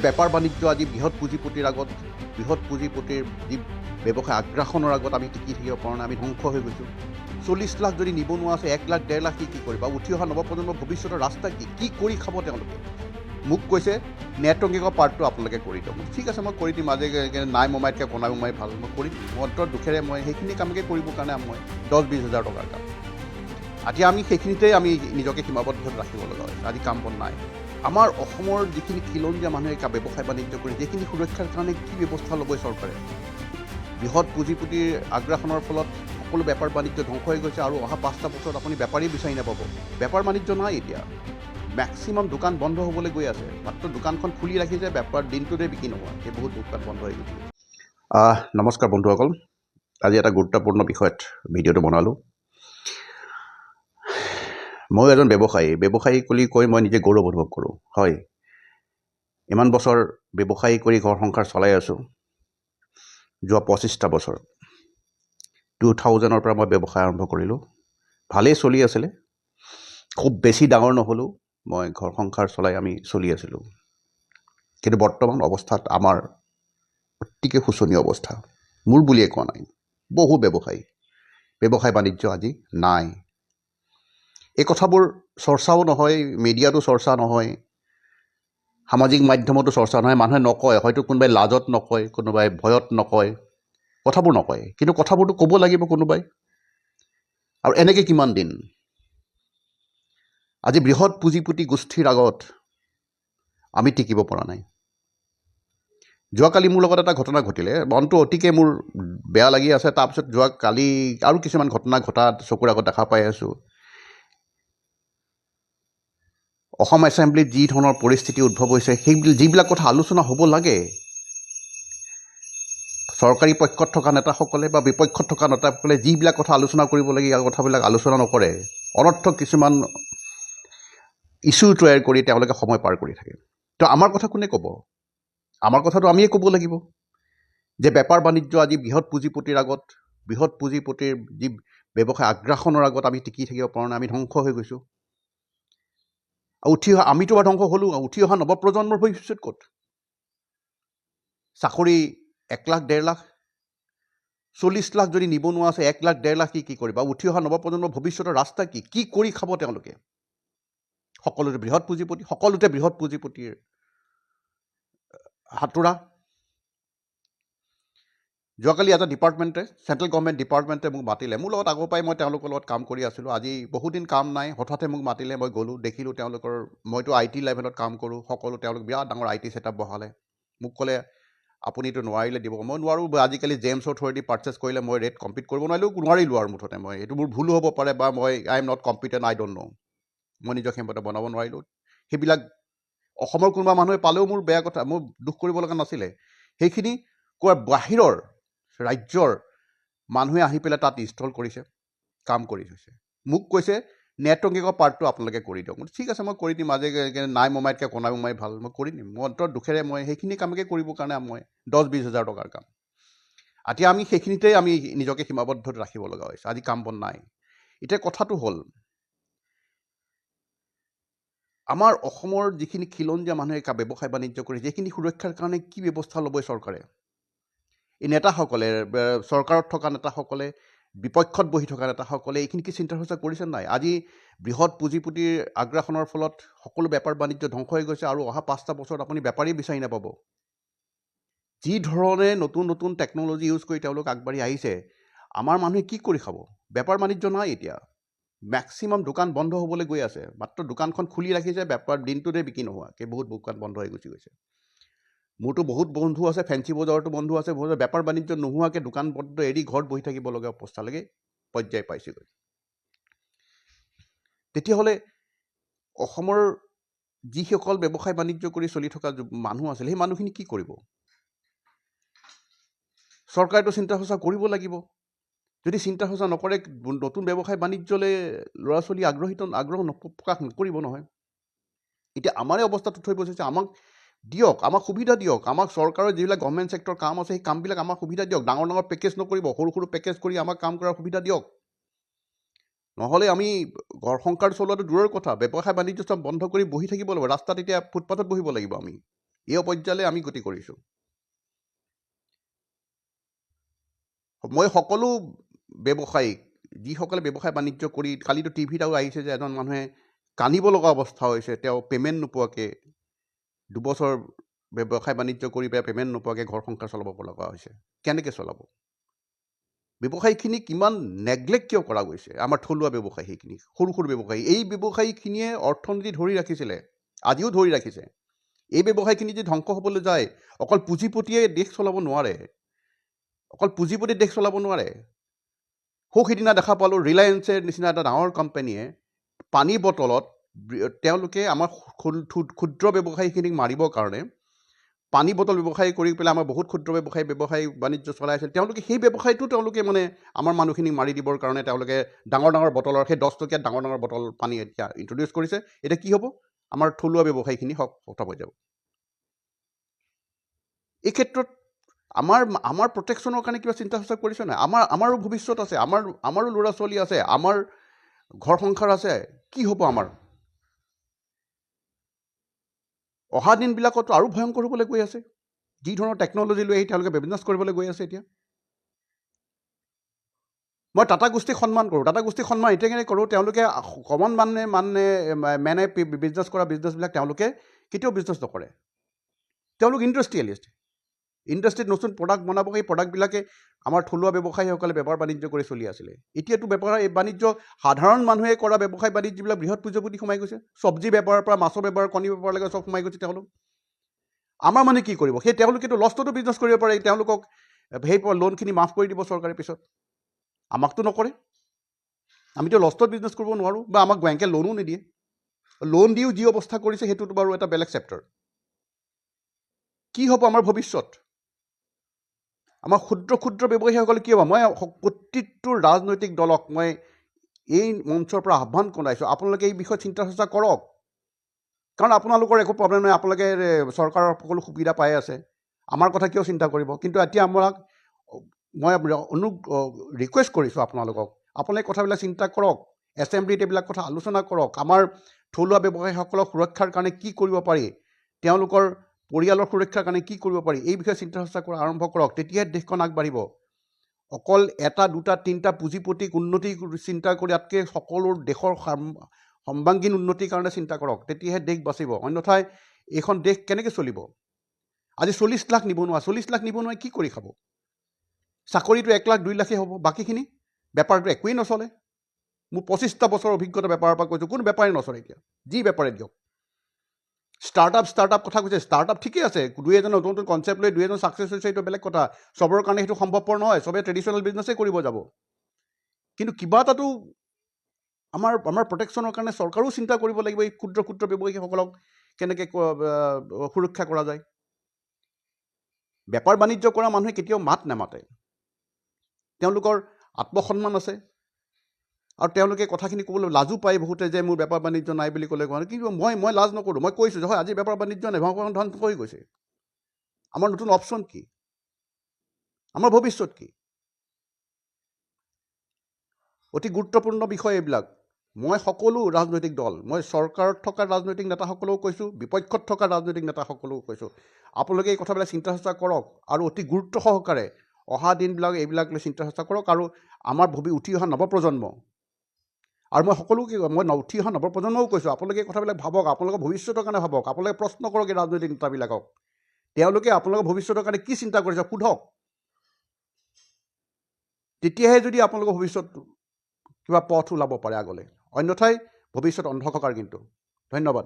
বেপাৰ বাণিজ্য আজি বৃহৎ পুঁজিপতিৰ আগত বৃহৎ পুঁজিপতিৰ যি ব্যৱসায় আগ্ৰাসনৰ আগত আমি টিকি থাকিব পৰা নাই, আমি ধ্বংস হৈ গৈছোঁ। 40 লাখ যদি নিবনুৱা আছে, 1 লাখ 1.5 লাখ কি কৰিবা? উঠি অহা নৱপ্ৰজন্মৰ ভৱিষ্যতৰ ৰাস্তা কি কৰি খাব তেওঁলোকে? মোক কৈছে নেটৱৰ্কিঙৰ পাৰ্টটো আপোনালোকে কৰি দিয়ক। ঠিক আছে, মই কৰি দিম। আজি নাই মোমাইতকৈ কণা মোমাই ভাল, মই কৰি দিম। মই অন্তৰত দুখেৰে মই সেইখিনি কামকে কৰিবৰ কাৰণে মই 10-20 হাজাৰ টকাৰ কাম। এতিয়া আমি সেইখিনিতেই আমি নিজকে সীমাবদ্ধ ৰাখিব লগা হৈছে। আজি কাম বন নাই। আমাৰ অসমৰ যিখিনি খিলঞ্জীয়া মানুহে ব্যৱসায় বাণিজ্য কৰি সেইখিনি সুৰক্ষাৰ কাৰণে কি ব্যৱস্থা ল'ব চৰকাৰে? বৃহৎ পুঁজিপতিৰ আগ্ৰাসনৰ ফলত সকলো বেপাৰ বাণিজ্য ধ্বংস হৈ গৈছে আৰু অহা 5টা বছৰত আপুনি বেপাৰী বিচাৰি নাপাব। বেপাৰ বাণিজ্য নাই এতিয়া। মেক্সিমাম দোকান বন্ধ হ'বলৈ গৈ আছে। মাত্ৰ দোকানখন খুলি ৰাখিছে, বেপাৰ দিনটোতে বিক্ৰী নোহোৱা। সেই বহুত দোকান বন্ধ হৈ গৈছে। নমস্কাৰ বন্ধুসকল, আজি এটা গুৰুত্বপূৰ্ণ বিষয়ত ভিডিঅ'টো বনালোঁ। মই এজন ব্যৱসায়ী বুলি কৈ মই নিজে গৌৰৱ অনুভৱ কৰোঁ। হয়, ইমান বছৰ ব্যৱসায়ী কৰি ঘৰ সংসাৰ চলাই আছোঁ। যোৱা 25টা বছৰ 2000ৰ পৰা মই ব্যৱসায় আৰম্ভ কৰিলোঁ। ভালেই চলি আছিলে, খুব বেছি ডাঙৰ নহ'লেও মই ঘৰ সংসাৰ চলাই আমি চলি আছিলোঁ। কিন্তু বৰ্তমান অৱস্থাত আমাৰ অতিকৈ শোচনীয় অৱস্থা। মোৰ বুলিয়ে কোৱা নাই, বহু ব্যৱসায় বাণিজ্য আজি নাই। এই কথাবোৰ চৰ্চাও নহয়, মিডিয়াতো চৰ্চা নহয়, সামাজিক মাধ্যমতো চৰ্চা নহয়। মানুহে নকয়, হয়তো কোনোবাই লাজত নকয়, কোনোবাই ভয়ত নকয়, কথাবোৰ নকয়। কিন্তু কথাবোৰতো ক'ব লাগিব কোনোবাই। আৰু এনেকৈ কিমান দিন? আজি বৃহৎ পুঁজিপতি গোষ্ঠীৰ আগত আমি টিকিব পৰা নাই। যোৱাকালি মোৰ লগত এটা ঘটনা ঘটিলে, মনটো অতিকৈ মোৰ বেয়া লাগি আছে। তাৰপিছত যোৱাকালি আৰু কিছুমান ঘটনা ঘটা চকুৰ আগত দেখা পাই আছোঁ। অসম এছেম্বলিত যি ধৰণৰ পৰিস্থিতি উদ্ভৱ হৈছে, যিবিলাক কথা আলোচনা হ'ব লাগে, চৰকাৰী পক্ষত থকা নেতাসকলে বা বিপক্ষত থকা নেতাসকলে যিবিলাক কথা আলোচনা কৰিব লাগে, এই কথাবিলাক আলোচনা নকৰে। অনৰ্থক কিছুমান ইছ্যু তৈয়াৰ কৰি তেওঁলোকে সময় পাৰ কৰি থাকে। তো আমাৰ কথা কোনে ক'ব? আমাৰ কথাটো আমিয়ে ক'ব লাগিব যে বেপাৰ বাণিজ্য আজি বৃহৎ পুঁজিপতিৰ আগত বৃহৎ পুঁজিপতিৰ যি ব্যৱসায় আগ্ৰাসনৰ আগত আমি টিকি থাকিব পৰা নাই, আমি ধ্বংস হৈ গৈছোঁ। আমিতো বা ধ্বংস হ'লোঁ, উঠি অহা নৱপ্ৰজন্মৰ ভৱিষ্যত ক'ত? চাকৰি 1 লাখ 1.5 লাখ, 40 লাখ যদি নিবনুৱা আছে, 1 লাখ 1.5 লাখ কি কৰিবা? উঠি অহা নৱপ্ৰজন্মৰ ভৱিষ্যতৰ ৰাস্তা কি কৰি খাব তেওঁলোকে? সকলোতে বৃহৎ পুঁজিপতিৰ হাতোৰা। যোৱাকালি এটা চেণ্ট্ৰেল গভৰ্ণমেণ্ট ডিপাৰ্টমেণ্টে মোক মাতিলে। মোৰ লগত আগৰ পৰাই মই তেওঁলোকৰ লগত কাম কৰি আছিলোঁ। আজি বহুদিন কাম নাই, হঠাতে মোক মাতিলে। মই গ'লোঁ, দেখিলোঁ তেওঁলোকৰ, মইতো IT লেভেলত কাম কৰোঁ। তেওঁলোক বিৰাট ডাঙৰ IT ছেটআপ বহালে। মোক ক'লে আপুনিতো নোৱাৰিলে দিব। মই নোৱাৰোঁ, আজিকালি জেমছৰ থ্ৰুৱেদি পাৰ্চেছ কৰিলে মই ৰেট কম্পিট কৰিব নোৱাৰিলোঁ আৰু মুঠতে। এইটো মোৰ ভুল হ'ব পাৰে বা I am not competent, I don't know'. মই নিজক সেইমতে বনাব নোৱাৰিলোঁ। সেইবিলাক অসমৰ কোনোবা মানুহে পালেও মোৰ বেয়া কথা, মোৰ দুখ কৰিব লগা নাছিলে। সেইখিনি বাহিৰৰ ৰাজ্যৰ মানুহে আহি পেলাই তাত ইনষ্টল কৰিছে, কাম কৰি থৈছে। মোক কৈছে নেটৱৰ্কিঙৰ পাৰ্টটো আপোনালোকে কৰি দিয়ক। ঠিক আছে, মই কৰি দিম। আজি নাই মোমাইতকৈ কণা মোমাই ভাল, মই কৰি দিম। মই অন্তৰত দুখেৰে মই সেইখিনি কামকে কৰিবৰ কাৰণে মই 10-20 হাজাৰ টকাৰ কাম। এতিয়া আমি সেইখিনিতেই আমি নিজকে সীমাবদ্ধ ৰাখিব লগা হৈছে। আজি কাম বন নাই। এতিয়া কথাটো হ'ল, আমাৰ অসমৰ যিখিনি খিলঞ্জীয়া মানুহে ব্যৱসায় বাণিজ্য কৰি সেইখিনি সুৰক্ষাৰ কাৰণে কি ব্যৱস্থা ল'ব চৰকাৰে? এই নেতাসকলে, চৰকাৰত থকা নেতাসকলে, বিপক্ষত বহি থকা নেতাসকলে এইখিনি কি চিন্তা চৰ্চা কৰিছে নাই? আজি বৃহৎ পুঁজিপতিৰ আগ্ৰাসনৰ ফলত সকলো বেপাৰ বাণিজ্য ধ্বংস হৈ গৈছে আৰু অহা 5টা বছৰত আপুনি বেপাৰী বিচাৰি নাপাব। যি ধৰণে নতুন টেকন'লজি ইউজ কৰি তেওঁলোক আগবাঢ়ি আহিছে, আমাৰ মানুহে কি কৰি খাব? বেপাৰ বাণিজ্য নাই এতিয়া। মেক্সিমাম দোকান বন্ধ হ'বলৈ গৈ আছে। মাত্ৰ দোকানখন খুলি ৰাখিছে, বেপাৰ দিনটোতে বিক্ৰী নোহোৱা। বহুত দোকান বন্ধ হৈ গুচি গৈছে। মোৰতো বহুত বন্ধু আছে, ফেঞ্চি বজাৰতো বন্ধু আছে, বেপাৰ বাণিজ্য নোহোৱাকৈ দোকান বন্ধ এৰি ঘৰত বহি থাকিব লগা অৱস্থালৈকে পৰ্যায় পাইছেগৈ। তেতিয়াহ'লে অসমৰ যিসকল ব্যৱসায় বাণিজ্য কৰি চলি থকা মানুহ আছিল, সেই মানুহখিনি কি কৰিব? চৰকাৰেতো চিন্তা চৰ্চা কৰিব লাগিব। যদি চিন্তা চৰ্চা নকৰে, নতুন ব্যৱসায় বাণিজ্যলৈ ল'ৰা ছোৱালী আগ্ৰহ প্ৰকাশ নকৰিব নহয়। এতিয়া আমাৰে অৱস্থাটো থৈ বহিছে। আমাক সুবিধা দিয়ক। আমাক চৰকাৰৰ যিবিলাক গভৰ্ণমেণ্ট ছেক্টৰৰ কাম আছে, সেই কামবিলাক আমাক সুবিধা দিয়ক। ডাঙৰ পেকেজ নকৰিব, সৰু পেকেজ কৰি আমাক কাম কৰাৰ সুবিধা দিয়ক। নহ'লে আমি ঘৰ সংসাৰ চলোৱাটো দূৰৰ কথা, ব্যৱসায় বাণিজ্য চব বন্ধ কৰি বহি থাকিব লাগিব। ৰাস্তাত এতিয়া ফুটপাথত বহিব লাগিব আমি। এই পৰ্যায়লৈ আমি গতি কৰিছোঁ। মই সকলো ব্যৱসায়ীক, যিসকলে ব্যৱসায় বাণিজ্য কৰি, কালিতো টিভিত আৰু আহিছে যে এজন মানুহে কান্দিব লগা অৱস্থা হৈছে, তেওঁ পে'মেণ্ট নোপোৱাকৈ 2 বছৰ ব্যৱসায় বাণিজ্য কৰি পেলাই পে'মেণ্ট নোপোৱাকৈ ঘৰ সংসাৰ চলাব লগা হৈছে। কেনেকৈ চলাব? ব্যৱসায়ীখিনি কিমান নেগলেক্ট কিয় কৰা গৈছে? আমাৰ থলুৱা ব্যৱসায়ী, সেইখিনি সৰু সৰু ব্যৱসায়ী, এই ব্যৱসায়ীখিনিয়ে অৰ্থনীতি ধৰি ৰাখিছিলে, আজিও ধৰি ৰাখিছে। এই ব্যৱসায়ীখিনি যদি ধ্বংস হ'বলৈ যায়, অকল পুঁজিপতিয়ে দেশ চলাব নোৱাৰে, অকল পুঁজিপতিয়ে দেশ চলাব নোৱাৰে। সিদিনা দেখা পালোঁ ৰিলায়েন্সৰ নিচিনা এটা ডাঙৰ কোম্পানীয়ে পানী বটলত তেওঁলোকে আমাৰ ক্ষুদ্ৰ ব্যৱসায়ীখিনিক মাৰিবৰ কাৰণে পানী বটল ব্যৱসায় কৰি পেলাই আমাৰ বহুত ক্ষুদ্ৰ ব্যৱসায় বাণিজ্য চলাই আছিল। তেওঁলোকে সেই ব্যৱসায়টো তেওঁলোকে মানে আমাৰ মানুহখিনিক মাৰি দিবৰ কাৰণে তেওঁলোকে ডাঙৰ ডাঙৰ বটলৰ, সেই 10 টকীয়া ডাঙৰ ডাঙৰ বটল পানী এতিয়া ইণ্ট্ৰডিউচ কৰিছে। এতিয়া কি হ'ব? আমাৰ থলুৱা ব্যৱসায়ীখিনি খতম হৈ যাব। এই ক্ষেত্ৰত আমাৰ প্ৰটেকশ্যনৰ কাৰণে কিবা চিন্তা চৰ্চা কৰিছে নাই? আমাৰো ভৱিষ্যত আছে, আমাৰো ল'ৰা ছোৱালী আছে, আমাৰ ঘৰ সংসাৰ আছে। কি হ'ব আমাৰ? অহা দিনবিলাকতো আৰু ভয়ংকৰ হ'বলৈ গৈ আছে। যি ধৰণৰ টেকন'লজি লৈ আহি তেওঁলোকে বিজনেছ কৰিবলৈ গৈ আছে। এতিয়া মই টাটা গোষ্ঠীক সন্মান কৰোঁ, টাটা গোষ্ঠীক সন্মান এতিয়া কেনেকৈ কৰোঁ? তেওঁলোকে কমন মেনে বিজনেছ কৰা বিজনেছবিলাক তেওঁলোকে কেতিয়াও বিজনেছ নকৰে। তেওঁলোক ইণ্ডাষ্ট্ৰিত নতুন প্ৰডাক্ট বনাব, সেই প্ৰডাক্টবিলাকে আমাৰ থলুৱা ব্যৱসায়ীসকলে বেপাৰ বাণিজ্য কৰি চলি আছিলে। এতিয়াতো বেপাৰ বাণিজ্য সাধাৰণ মানুহে কৰা ব্যৱসায় বাণিজ্যবিলাক বৃহৎ পুঁজিপতি সোমাই গৈছে। চব্জি বেপাৰৰ পৰা মাছৰ বেপাৰ, কণী বেপাৰলৈকে চব সোমাই গৈছে তেওঁলোক। আমাৰ মানে কি কৰিব? সেই তেওঁলোকেতো লষ্টতো বিজনেছ কৰিব পাৰে। তেওঁলোকক সেই লোনখিনি মাফ কৰি দিব চৰকাৰে পিছত। আমাকতো নকৰে। আমিতো লষ্টত বিজনেছ কৰিব নোৱাৰোঁ, বা আমাক বেংকে লোনো নিদিয়ে। লোন দিও যি অৱস্থা কৰিছে সেইটোতো বাৰু এটা বেলেগ চেপ্টাৰ। কি হ'ব আমাৰ ভৱিষ্যত? আমাৰ ক্ষুদ্ৰ ব্যৱসায়ীসকলে কি হ'ব? মই প্ৰতিটো ৰাজনৈতিক দলক মই এই মঞ্চৰ পৰা আহ্বান জনাইছোঁ, আপোনালোকে এই বিষয়ে চিন্তা চৰ্চা কৰক। কাৰণ আপোনালোকৰ একো প্ৰব্লেম নাই, আপোনালোকে চৰকাৰৰ সকলো সুবিধা পাই আছে। আমাৰ কথা কিয় চিন্তা কৰিব? কিন্তু এতিয়া মই ৰিকুৱেষ্ট কৰিছোঁ আপোনালোকে কথাবিলাক চিন্তা কৰক, এছেম্বলিত এইবিলাক কথা আলোচনা কৰক। আমাৰ থলুৱা ব্যৱসায়ীসকলক সুৰক্ষাৰ কাৰণে কি কৰিব পাৰি, তেওঁলোকৰ পৰিয়ালৰ সুৰক্ষাৰ কাৰণে কি কৰিব পাৰি, এই বিষয়ে চিন্তা চৰ্চা কৰা আৰম্ভ কৰক। তেতিয়াহে দেশখন আগবাঢ়িব। অকল 1, 2, 3টা পুঁজিপতিক উন্নতি চিন্তা কৰাতকৈ সকলো দেশৰ সৰ্বাংগীন উন্নতিৰ কাৰণে চিন্তা কৰক। তেতিয়াহে দেশ বাচিব। অন্যথাই এইখন দেশ কেনেকৈ চলিব? আজি 40 লাখ নিবনুৱাই কি কৰি খাব? চাকৰিটো 1 লাখ 2 লাখেই হ'ব, বাকীখিনি বেপাৰটো একোৱেই নচলে। মোৰ 25টা বছৰৰ অভিজ্ঞতা বেপাৰৰ পৰা কৈছোঁ, কোনো বেপাৰেই নচলে এতিয়া, যি বেপাৰে দিয়ক। ষ্টাৰ্টআপ কথা কৈছে, ষ্টাৰ্টআপ ঠিকেই আছে, 2-এজন নতুন নতুন কনচেপ্ট লৈ 2-এজন ছাকচেছ হৈছে, এইটো বেলেগ কথা। চবৰ কাৰণে সেইটো সম্ভৱপৰ নহয়, চবেই ট্ৰেডিশ্যনেল বিজনেছেই কৰিব যাব। কিন্তু কিবা এটাতো আমাৰ প্ৰটেকশ্যনৰ কাৰণে চৰকাৰেও চিন্তা কৰিব লাগিব, এই ক্ষুদ্ৰ ব্যৱসায়ীসকলক কেনেকৈ সুৰক্ষা কৰা যায়। বেপাৰ বাণিজ্য কৰা মানুহে কেতিয়াও মাত নামাতে। তেওঁলোকৰ আত্মসন্মান আছে, আৰু তেওঁলোকে কথাখিনি ক'বলৈ লাজো পায় বহুতে, যে মোৰ বেপাৰ বাণিজ্য নাই বুলি ক'লে। কিন্তু মই লাজ নকৰোঁ। মই কৈছোঁ যে হয়, আজি বেপাৰ বাণিজ্য নাই, ধ্বংস হৈ গৈছে। আমাৰ নতুন অপশ্যন কি? আমাৰ ভৱিষ্যত কি? অতি গুৰুত্বপূৰ্ণ বিষয় এইবিলাক। মই সকলো ৰাজনৈতিক দল, মই চৰকাৰত থকা ৰাজনৈতিক নেতাসকলেও কৈছোঁ, বিপক্ষত থকা ৰাজনৈতিক নেতাসকলেও কৈছোঁ, আপোনালোকে এই কথাবিলাক চিন্তা চৰ্চা কৰক, আৰু অতি গুৰুত্ব সহকাৰে অহা দিনবিলাক এইবিলাক লৈ চিন্তা চৰ্চা কৰক। আৰু আমাৰ উঠি অহা নৱপ্ৰজন্ম, আৰু মই উঠি অহা নৱপ্ৰজন্মও কৈছোঁ, আপোনালোকে এই কথাবিলাক ভাবক, আপোনালোকৰ ভৱিষ্যতৰ কাৰণে ভাবক। আপোনালোকে প্ৰশ্ন কৰক এই ৰাজনৈতিক নেতাবিলাকক, তেওঁলোকে আপোনালোকৰ ভৱিষ্যতৰ কাৰণে কি চিন্তা কৰিছে সোধক। তেতিয়াহে যদি আপোনালোকৰ ভৱিষ্যত কিবা পথ ওলাব পাৰে আগলৈ। অন্যথাই ভৱিষ্যত অন্ধকাৰ। কিন্তু ধন্যবাদ।